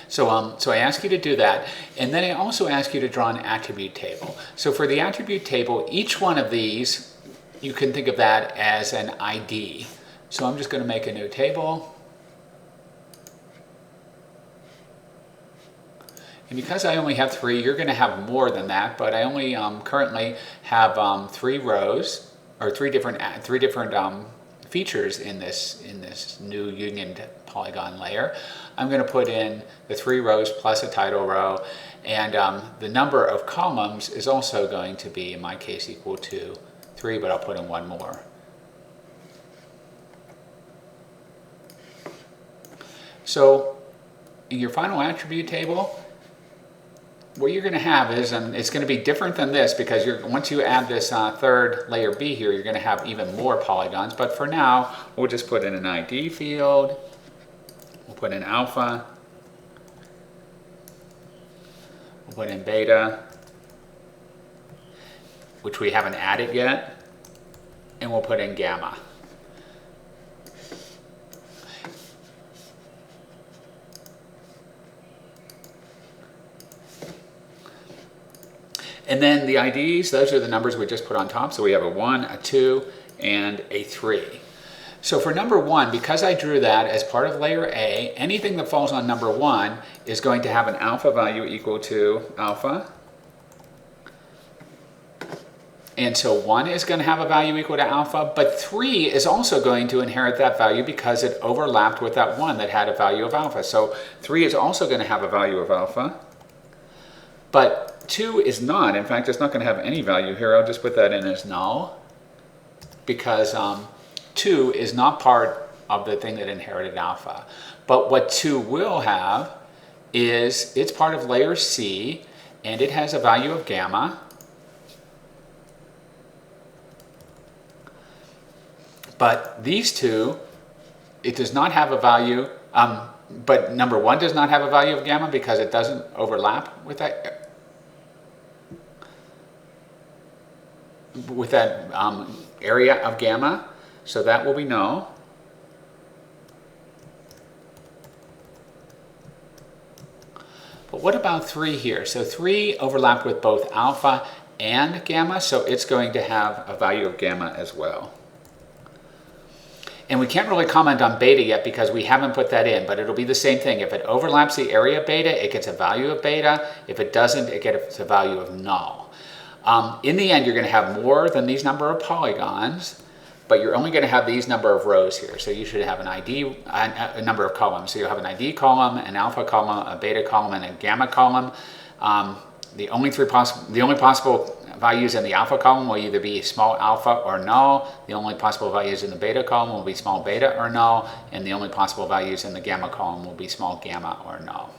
So I ask you to do that, and then I also ask you to draw an attribute table. So for the attribute table, each one of these, you can think of that as an ID. So I'm just going to make a new table. And because I only have 3, you're going to have more than that, but I only currently have 3 rows, or three different features in this new unioned polygon layer. I'm going to put in the 3 rows plus a title row, and the number of columns is also going to be, in my case, equal to 3, but I'll put in 1 more. So in your final attribute table, what you're going to have is, and it's going to be different than this because once you add this third layer B here, you're going to have even more polygons. But for now, we'll just put in an ID field. We'll put in alpha. We'll put in beta, which we haven't added yet. And we'll put in gamma. And then the IDs, those are the numbers we just put on top. So we have a 1, a 2, and a 3. So for number 1, because I drew that as part of layer A, anything that falls on number 1 is going to have an alpha value equal to alpha. And so 1 is going to have a value equal to alpha, but 3 is also going to inherit that value because it overlapped with that 1 that had a value of alpha. So 3 is also going to have a value of alpha. But 2 is not. In fact, it's not going to have any value here. I'll just put that in as null because 2 is not part of the thing that inherited alpha. But what 2 will have is it's part of layer C, and it has a value of gamma. But these two, it does not have a value, but number 1 does not have a value of gamma because it doesn't overlap with that area of gamma, so that will be null. But what about 3 here? So 3 overlapped with both alpha and gamma, so it's going to have a value of gamma as well. And we can't really comment on beta yet because we haven't put that in, but it'll be the same thing. If it overlaps the area of beta, it gets a value of beta. If it doesn't, it gets a value of null. In the end, you're going to have more than these number of polygons, but you're only going to have these number of rows here. So you should have an ID, a number of columns. So you'll have an ID column, an alpha column, a beta column, and a gamma column. The only possible values in the alpha column will either be small alpha or null. The only possible values in the beta column will be small beta or null. And the only possible values in the gamma column will be small gamma or null.